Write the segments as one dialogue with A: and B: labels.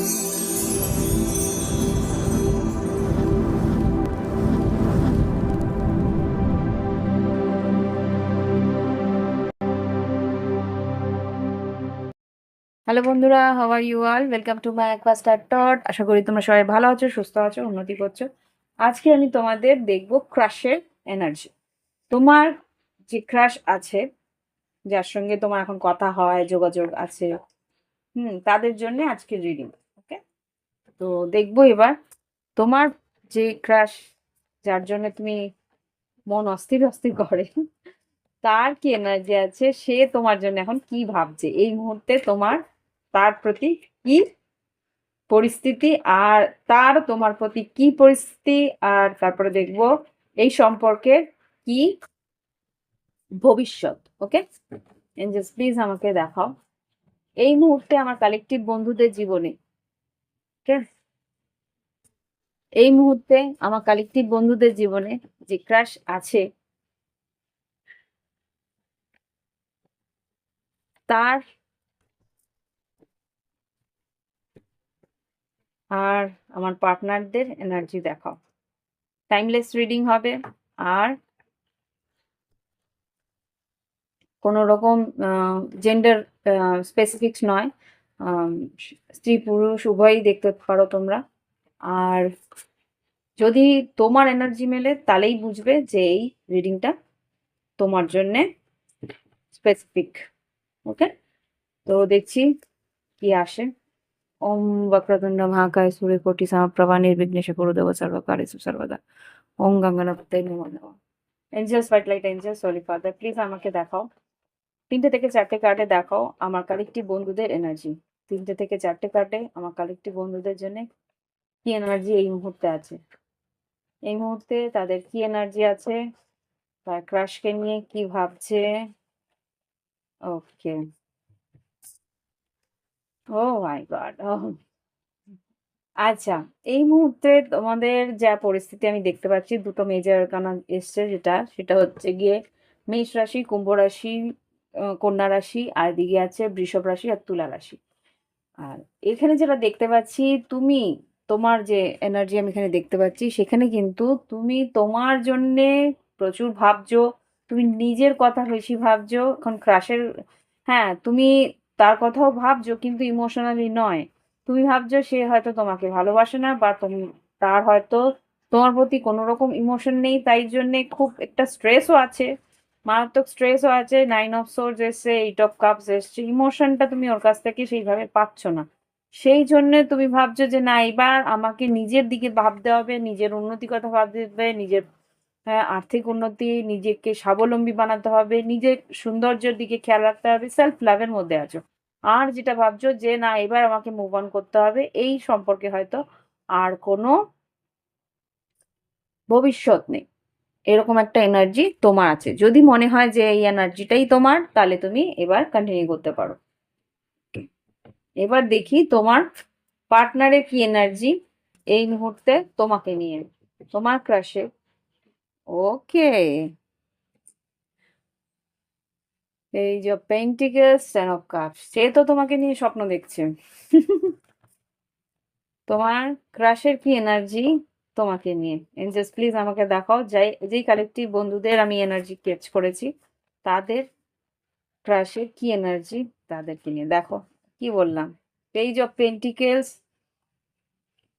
A: Hello বন্ধুরা, how are you all? Welcome to my Aquastar টট। আশা করি তোমরা সবাই ভালো আছো, সুস্থ আছো, উন্নতি করছো। আজকে আমি তোমাদের দেখবো ক্রাশের এনার্জি। তোমার যে ক্রাশ আছে, যার সঙ্গে তোমার এখন কথা হয়, যোগাযোগ আছে, তাদের জন্য আজকে রিডিং। ওকে, তো দেখবো এবার তোমার যে ক্রাশ, যার জন্য তুমি মন অস্থির অস্থির করে, তার কি এনার্জি আছে, সে তোমার জন্য এখন কি ভাবছে এই মুহূর্তে, তোমার তার প্রতি কি পরিস্থিতি, আর তার তোমার প্রতি কি পরিস্থিতি, আর তারপরে দেখবো এই সম্পর্কে কি ভবিষ্যৎ। ওকে এঞ্জেলস, প্লিজ আমাকে দেখাও এই মুহূর্তে আমার কালেকটিভ বন্ধুদের জীবনে। ওকে, এই মুহূর্তে আমার কালেকটিভ বন্ধুদের জীবনে যে ক্রাশ আছে, তার আর আমার পার্টনারদের এনার্জি দেখাও। টাইমলেস রিডিং হবে, আর কোনো রকম জেন্ডার স্পেসিফিক্স নয়, আম, স্ত্রী পুরুষ উভয়ই দেখতে পারো তোমরা। আর যদি তোমার এনার্জি মেলে তাহলেই বুঝবে যে এই রিডিংটা তোমার জন্যে স্পেসিফিক। ওকে, তো দেখছি কি আসে। ওম বক্রতুণ্ড মহাকায় সূর্যকোটি সমপ্রভা নির্বিঘ্নেশ কুরুদেব সর্বকার্যেষু সর্বদা। ওম গঙ্গানাথে নমঃ নমঃ। Angels, white light angels, holy father, please আমাকে দেখাও 3টে থেকে 4টে কার্ডে দেখাও আমার কালেকটিভ বন্ধুদের এনার্জি। 3টে থেকে 4টে কার্ডে আমার কালেকটিভ বন্ধুদের জন্য কি এনার্জি এই মুহূর্তে আছে, এই মুহূর্তে তাদের কি এনার্জি আছে, তার ক্রাশকে নিয়ে কি ভাবছে। ওকে, ও মাই গড, ও আচ্ছা। এই মুহূর্তে তোমাদের যা পরিস্থিতি আমি দেখতে পাচ্ছি, দুটো মেজর আরকানা এসছে, সেটা হচ্ছে গিয়ে মেষ রাশি, কুম্ভ রাশি, কন্যা রাশি, আর এদিকে আছে বৃষভ রাশি আর তুলা রাশি। আর এখানে যেটা দেখতে পাচ্ছি, তুমি তোমার যে এনার্জি আমি এখানে দেখতে পাচ্ছি, সেখানে কিন্তু তুমি তোমার জন্যে প্রচুর ভাবছো, তুমি নিজের কথা বেশি ভাবছো এখন ক্রাশের। হ্যাঁ, তুমি তার কথাও ভাবছো কিন্তু ইমোশনালি নয়। তুমি ভাবছো সে হয়তো তোমাকে ভালোবাসে না, বা তুমি তার হয়তো তোমার প্রতি কোনো রকম ইমোশন নেই, তাই জন্যে খুব একটা স্ট্রেসও আছে, মারাত্মক স্ট্রেসও আছে। 9 অফ সোর্ডস এসছে, 8 অফ কাপস এসছে, ইমোশনটা তুমি ওর কাছ থেকে সেইভাবে পাচ্ছ না। সেই জন্য তুমি ভাবছো যে না, এবার আমাকে নিজের দিকে ভাবতে হবে, নিজের উন্নতির কথা ভাবতে হবে, নিজের আর্থিক উন্নতি, নিজেকে স্বাবলম্বী বানাতে হবে, নিজের সৌন্দর্যের দিকে খেয়াল রাখতে হবে, সেলফ লাভের মধ্যে আছো। আর যেটা ভাবছো যে না, এবার আমাকে মুভ অন করতে হবে, এই সম্পর্কে হয়তো আর কোনো ভবিষ্যৎ নেই, এরকম একটা এনার্জি তোমার আছে। যদি মনে হয় যে এই এনার্জিটাই তোমার, তাহলে তুমি এবার কন্টিনিউ করতে পারো। এবার দেখি তোমার পার্টনারের কি এনার্জি এই মুহূর্তে তোমাকে নিয়ে, তোমার ক্রাশে। ওকে, এই যে পেন্টিকেলস, 10 অফ কাপস, সে তো তোমাকে নিয়ে স্বপ্ন দেখছে। তোমার ক্রাশের কি এনার্জি তোমাকে নিয়ে, এঞ্জেলস প্লিজ আমাকে দেখাও। যেই কালেকটিভ বন্ধুদের আমি এনার্জি ক্যাচ করেছি, তাদের ক্রাশের কি এনার্জি তাদেরকে নিয়ে দেখো। কি বললাম, page of pentacles,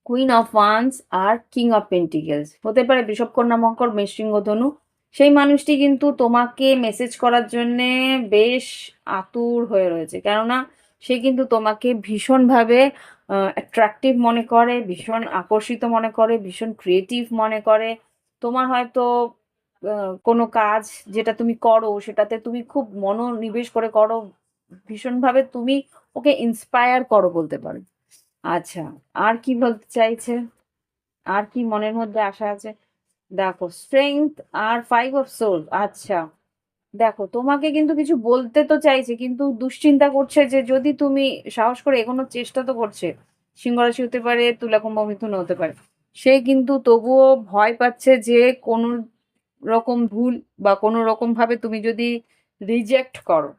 A: queen of wands, আর কিং অফ পেন্টিকেলস। হতে পারে বৃষভ, কন্যা, মকর, মেষ, সিংহ, ধনু। সেই মানুষটি কিন্তু তোমাকে মেসেজ করার জন্যে বেশ আতুর হয়ে রয়েছে, কেননা সে কিন্তু তোমাকে ভীষণভাবে অ্যাট্রাকটিভ মনে করে, ভীষণ আকর্ষিত মনে করে, ভীষণ ক্রিয়েটিভ মনে করে। তোমার হয়তো কোনো কাজ যেটা তুমি করো, সেটাতে তুমি খুব মনোনিবেশ করে করো, ভীষণভাবে তুমি ওকে ইন্সপায়ার করো বলতে পারো। আচ্ছা, আর কি বলতে চাইছে, আর কি মনের মধ্যে আশা আছে দেখো। স্ট্রেংথ আর 5 অফ সোল। আচ্ছা, দেখো তোমাকে কিন্তু কিছু বলতে তো চাইছে, কিন্তু দুশ্চিন্তা করছে যে যদি তুমি সাহস করে এগোনোর চেষ্টা তো করছে। সিংহ রাশি হতে পারে, তুলা, কুম্ভ, মিথুন হতে পারে। সে কিন্তু তবুও ভয় পাচ্ছে যে কোনো রকম ভুল বা কোনো রকম ভাবে তুমি যদি রিজেক্ট করো।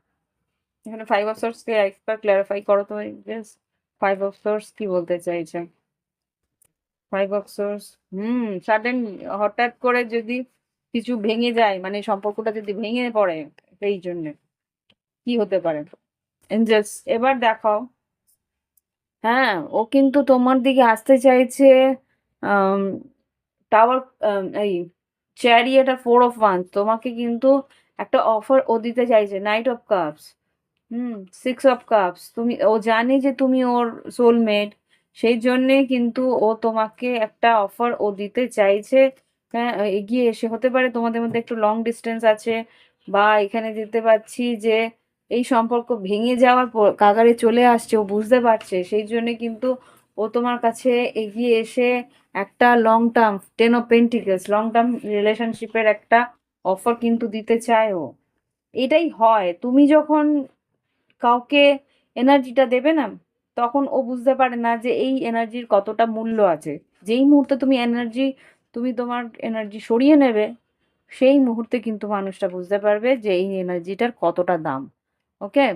A: এখানে 5 অফ সোর্স কে একবার ক্লারিফাই করো তো, বেশ। ফাইভ অফ সোর্স কি বলতে চাইছে? ফাইভ অফ সোর্স, সাডেন, হঠাৎ করে যদি কিছু ভেঙে যায়, মানে সম্পর্কটা যদি ভেঙে পড়ে, এই জন্য কি হতে পারে? এঞ্জেলস এবার দেখাও। হ্যাঁ, ও কিন্তু তোমার দিকে আসতে চাইছে। আম, টাওয়ার, এই চ্যারিয়েট আর ফোর অফ ওয়ান্স, তোমাকে কিন্তু একটা অফার ও দিতে চাইছে। Knight of cups, hmm, six of cups, তুমি, ও জানে যে তুমি ওর সোলমেট, সেই জন্যে কিন্তু ও তোমাকে একটা অফার ও দিতে চাইছে। হ্যাঁ, এগিয়ে এসে, হতে পারে তোমাদের মধ্যে একটু লং ডিস্টেন্স আছে, বা এখানে দিতে পাচ্ছি যে এই সম্পর্ক ভেঙে যাওয়ার কাগারে চলে আসছে, ও বুঝতে পারছে, সেই জন্য কিন্তু ও তোমার কাছে এগিয়ে এসে একটা long term, ten of pentacles, long term রিলেশনশিপের একটা অফার কিন্তু দিতে চায় ও। এটাই হয়, তুমি যখন কাউকে এনার্জিটা দেবে না, তখন ও বুঝতে পারে না যে এই এনার্জির কতটা মূল্য আছে। যেই মুহূর্তে তুমি তোমার এনার্জি সরিয়ে নেবে, সেই মুহূর্তে কিন্তু মানুষটা বুঝতে পারবে যে এই এনার্জিটার কতটা দাম। ওকে,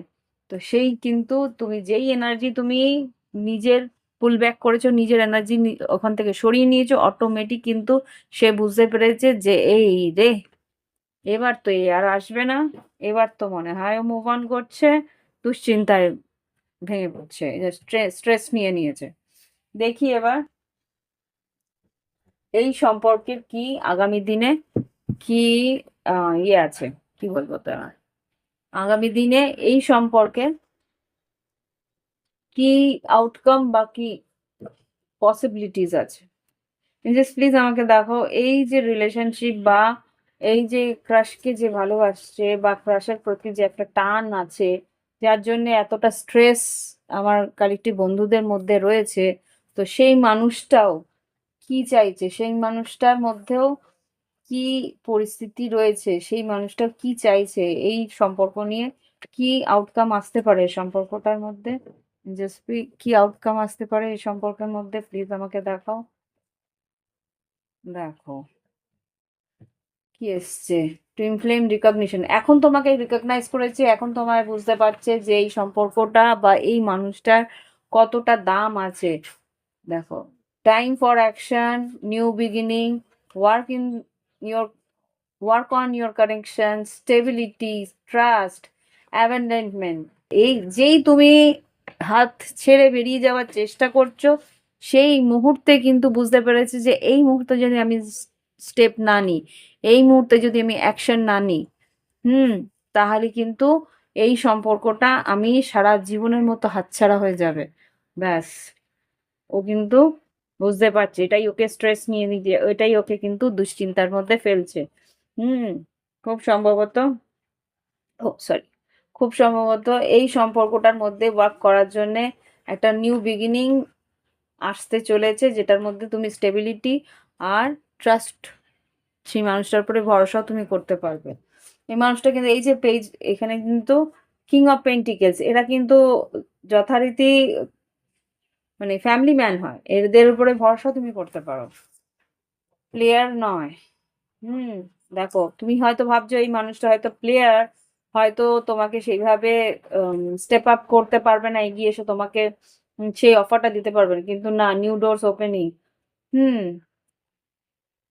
A: তো সেই কিন্তু তুমি যেই এনার্জি তুমি নিজের পুল ব্যাক করেছো, নিজের এনার্জি ওখান থেকে সরিয়ে নিয়েছো, অটোমেটিক কিন্তু সে বুঝতে পেরেছে যে এই রে, এবার তো এ আর আসবে না। এবার তো মনে হয় ও মুভ অন করছে, দুশ্চিন্তায় ভেঙে পড়ছে, স্ট্রেস স্ট্রেস নিয়ে নিয়েছে। দেখি এবার এই সম্পর্কের কি আগামী দিনে কি ইয়ে আছে, কি বলবো তোমার, আগামী দিনে এই সম্পর্কের কি আউটকাম বা কি পসিবিলিটিস আছে। জাস্ট প্লিজ আমাকে দেখো, এই যে রিলেশনশিপ বা এই যে ক্রাশকে যে ভালোবাসছে, বা ক্রাশের প্রতি যে একটা টান আছে, যার জন্য এতটা স্ট্রেস আমার কালেক্টিভ বন্ধুদের মধ্যে রয়েছে, তো সেই মানুষটাও কি চাইছে, সেই মানুষটার মধ্যেও কি পরিস্থিতি রয়েছে, সেই মানুষটা কি চাইছে এই সম্পর্ক নিয়ে, কি আউটকাম আসতে পারে এই সম্পর্কটার মধ্যে। জাস্ট কি আউটকাম আসতে পারে এই সম্পর্কের মধ্যে, প্লিজ আমাকে দেখাও। দেখো কি এসছে, টুইন ফ্লেম রিকগনিশন, এখন তোমাকে রিকগনাইজ করেছে, এখন তোমায় বুঝতে পারছে যে এই সম্পর্কটা বা এই মানুষটার কতটা দাম আছে। দেখো, time for action, new beginning, work in your work on your connection, stability, trust, abandonment. এই যেই তুমি হাত ছেড়ে বেরিয়ে যাওয়ার চেষ্টা করছো, সেই মুহূর্তে কিন্তু বুঝতে পেরেছি যে এই মুহূর্তে যদি আমি স্টেপ না নিই, এই মুহূর্তে যদি আমি অ্যাকশন না নিই, হুম, তাহলে কিন্তু এই সম্পর্কটা আমি সারা জীবনের মতো হাতছাড়া হয়ে যাবে। ব্যাস, ও কিন্তু বুঝতে পারছে, এটাই ওকে স্ট্রেস নিয়ে নিতে, ওইটাই ওকে কিন্তু দুশ্চিন্তার মধ্যে ফেলছে। হুম, খুব সম্ভবত, ও সরি, খুব সম্ভবত এই সম্পর্কটার মধ্যে ওয়ার্ক করার জন্যে একটা নিউ বিগিনিং আসতে চলেছে, যেটার মধ্যে তুমি স্টেবিলিটি আর ট্রাস্ট, সেই মানুষটার উপরে ভরসাও তুমি করতে পারবে। এই মানুষটা কিন্তু, এই যে পেজ, এখানে কিন্তু কিং অফ পেন্টিকেলস, এরা কিন্তু যথারীতি মানে ফ্যামিলি ম্যান হয়, এদের উপরে ভরসা তুমি করতে পারো, প্লেয়ার নয়। হুম, দেখো তুমি হয়তো ভাবছো এই মানুষটা হয়তো প্লেয়ার, হয়তো তোমাকে সেইভাবে স্টেপ আপ করতে পারবে না, এগিয়ে এসে তোমাকে সেই অফারটা দিতে পারবে না, কিন্তু না, new doors opening. Hmm,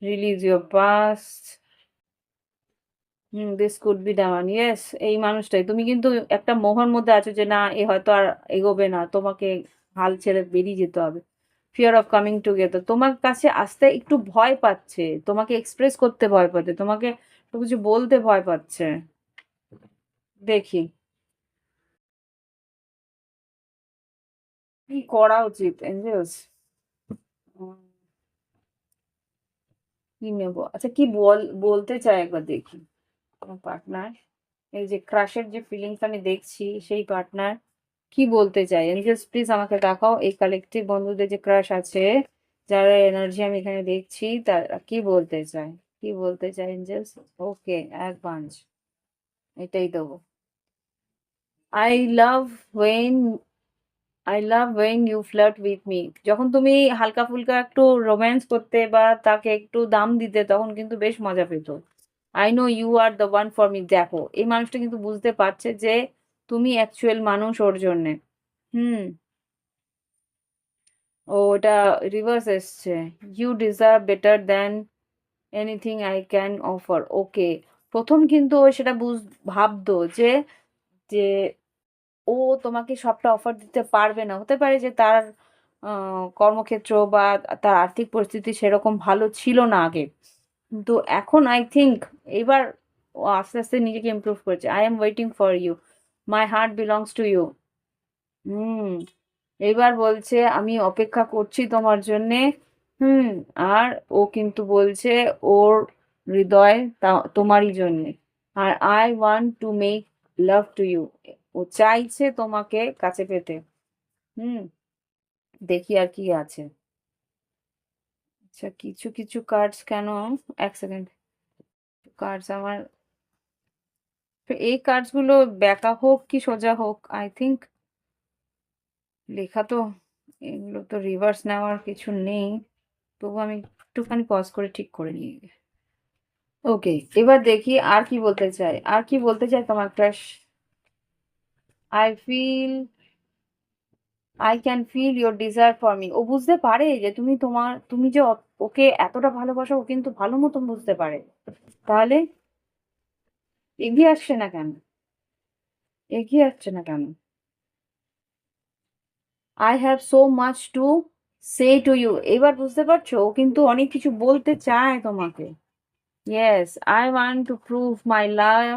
A: release your past, this could be the one, yes, এই মানুষটাই। তুমি কিন্তু একটা মোহর মধ্যে আছো যে না, এ হয়তো আর এগোবে না, তোমাকে হাল ছেড়ে বেরিয়ে যেতে হবে। ফিয়ার অফ কামিং টুগেদার, তোমার কাছে আসতে একটু ভয় পাচ্ছে, তোমাকে এক্সপ্রেস করতে ভয় পাচ্ছে, তোমাকে তো কিছু বলতে ভয় পাচ্ছে। দেখি কি করা উচিত এঞ্জেলস, কি নেবো, আচ্ছা কি বলতে চাই একবার দেখি। আমার পার্টনার, এই যে ক্রাশের যে ফিলিংস আমি দেখছি, সেই পার্টনার কি বলতে চাই, এঞ্জেলস প্লিজ আমাকে দেখাও। এই কালেকটিভ বন্ধুদের যে ক্রাশ আছে, যারা এনার্জি আমি এখানে দেখছি, তারা কি বলতে চায়, কি বলতে চায় এঞ্জেলস। ওকে, এক বাঞ্চ, এটাই দেবো। I love when I love when you flirt with me, যখন তুমি হালকা ফুলকা একটু রোম্যান্স করতে বা তাকে একটু দাম দিতে, তখন কিন্তু বেশ মজা পেত। I know you are the one for me, দেখো এই মানুষটা কিন্তু বুঝতে পারছে যে তুমি অ্যাকচুয়াল মানুষ ওর জন্যে। হুম, ও এটা রিভার্স এসছে। You deserve better than anything I can offer. Okay, প্রথম কিন্তু ও সেটা ভাবতো যে যে ও তোমাকে সবটা অফার দিতে পারবে না। হতে পারে যে তার কর্মক্ষেত্র বা তার আর্থিক পরিস্থিতি সেরকম ভালো ছিল না আগে। কিন্তু এখন আই থিঙ্ক এবার ও আস্তে আস্তে নিজেকে ইমপ্রুভ করেছে। I am waiting for you, my heart belongs to you. হুম, এবার বলছে আমি অপেক্ষা করছি তোমার জন্যে। হুম, আর ও কিন্তু বলছে ওর হৃদয় তোমারই জন্যে। আর I want to make love to you, ও চাইছে তোমাকে কাছে পেতে। হুম, দেখি আর কি আছে। আচ্ছা, কিছু কিছু কার্ডস কেন, এক সেকেন্ড, কার্ডস আমার, তো এই কার্ডস গুলো ব্যাকা হোক কি সোজা হোক, আই থিঙ্ক লেখা তো, এগুলো তো রিভার্স নেওয়ার কিছু নেই। তবু আমি একটুখানি পজ করে ঠিক করে নিই। ওকে, এবার দেখি আর কি বলতে চাই, আর কি বলতে চাই তোমার crush. I feel, I can feel your desire for me. ও বুঝতে পারে যে তুমি যে ওকে এতটা ভালোবাসো, ও কিন্তু ভালো মতন বুঝতে পারে। তাহলে এগিয়ে আসছে না কেন, এগিয়ে আসছে না কেন? I have so much to say to you. এবার বুঝতে পারছো, ও কিন্তু অনেক কিছু বলতে চায় তোমাকে। Yes, I want to prove my love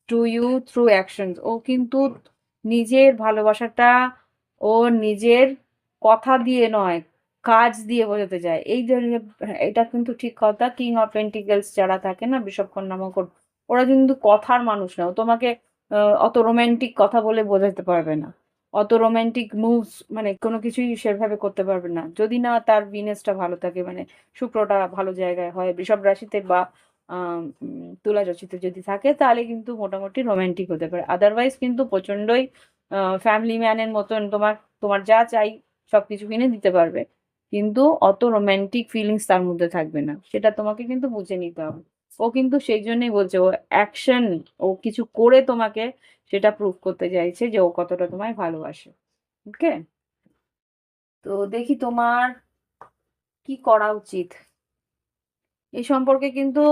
A: to you through actions. ও কিন্তু নিজের ভালোবাসাটা ও নিজের কথা দিয়ে নয়, কাজ দিয়ে বোঝাতে চায়। এই ধরনের, এটা কিন্তু ঠিক কথা। কিং অফ পেন্টিকেলস যারা থাকে না, বিষবকন্যা মকর, ওরা কিন্তু কথার মানুষ না। ও তোমাকে অত রোমান্টিক কথা বলে বোঝাতে পারবে না, অত রোমান্টিক মুভস মানে কোনো কিছুই সেভাবে করতে পারবে না, যদি না তার বিনেসটা ভালো থাকে, মানে শুক্রটা ভালো জায়গায় হয় বৃষভ রাশিতে বা তুলা রাশিতে যদি থাকে, তাহলে কিন্তু মোটামুটি রোমান্টিক হতে পারে। আদারওয়াইজ কিন্তু প্রচন্ডই ফ্যামিলি ম্যানের মতন তোমার তোমার যা চাই সবকিছু কিনে দিতে পারবে, কিন্তু অত রোমান্টিক ফিলিংস তার মধ্যে থাকবে না। সেটা তোমাকে কিন্তু বুঝে নিতে হবে। ও কিন্তু সেই জন্যই বলছে, ও অ্যাকশন, ও কিছু করে তোমাকে সেটা প্রুভ করতে চাইছে যে ও কতটা তোমায় ভালোবাসে। ওকে, তো দেখি তোমার কি করা উচিত। এই সম্পর্কে কিন্তু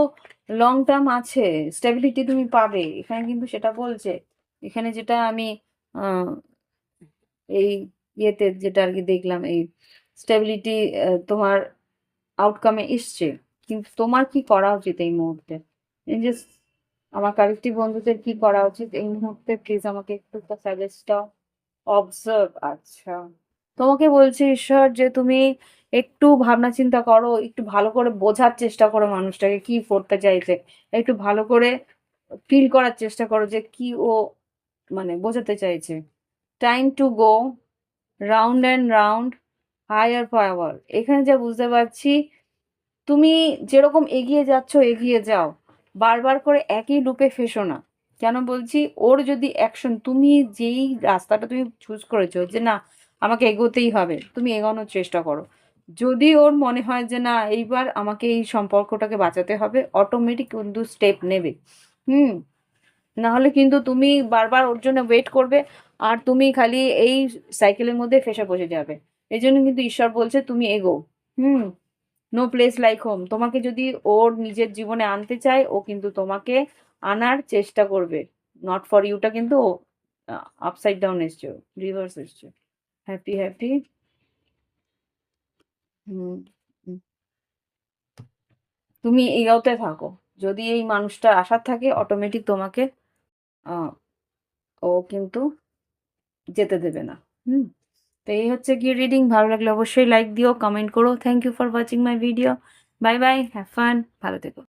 A: লং টার্ম আছে, স্টেবিলিটি তুমি পাবে এখানে, কিন্তু সেটা বলছে। এখানে যেটা আমি আহ, এই ইয়েতে যেটা আর কি দেখলাম, এই স্টেবিলিটি তোমার আউটকামে এসছে। কিন্তু তোমার কি করা উচিত এই মুহূর্তে, এই যে আমার কালেক্টিভ বন্ধুদের কি করা উচিত এই মুহূর্তে, প্লিজ আমাকে একটু সাজেস্ট দাও। অবজার্ভ, আচ্ছা, তোমাকে বলছে ঈশ্বর যে তুমি একটু ভাবনা চিন্তা করো, একটু ভালো করে বোঝার চেষ্টা করো মানুষটাকে কি করতে চাইছে, একটু ভালো করে ফিল করার চেষ্টা করো যে কি ও মানে বোঝাতে চাইছে। Time to go round and round, higher power. এখানে যা বুঝতে পারছি, তুমি যেরকম এগিয়ে যাচ্ছ এগিয়ে যাও, বারবার করে একই লুপে ফেসো না। কেন বলছি, ওর যদি অ্যাকশন, তুমি যেই রাস্তাটা তুমি চুজ করেছো যে না আমাকে এগোতেই হবে, তুমি এগোনোর চেষ্টা করো। যদি ওর মনে হয় যে না এইবার আমাকে এই সম্পর্কটাকে বাঁচাতে হবে, অটোমেটিক কিন্তু স্টেপ নেবে। হুম, না হলে কিন্তু তুমি বারবার ওর জন্য ওয়েট করবে, আর তুমি খালি এই সাইকেলের মধ্যে ফেসে বসে যাবে। এই জন্য কিন্তু ঈশ্বর বলছে তুমি এগো। হুম, নো প্লেস লাইক হোম। তোমাকে যদি ওর নিজের জীবনে আনতে চায়, ও কিন্তু তোমাকে আনার চেষ্টা করবে। নট ফর ইউটা কিন্তু আপসাইড ডাউন এসছে, রিভার্স এসছে। Happy happy. হুম, হুম, তুমি এগোতে থাকো। যদি এই মানুষটা আশার থাকে, অটোমেটিক তোমাকে আহ, ও কিন্তু যেতে দেবে না। হুম, তো এই হচ্ছে গিয়ে রিডিং। ভালো লাগলে অবশ্যই লাইক দিও, কমেন্ট করো। Thank you for watching my video. Bye bye, have fun, ভালো থেকো।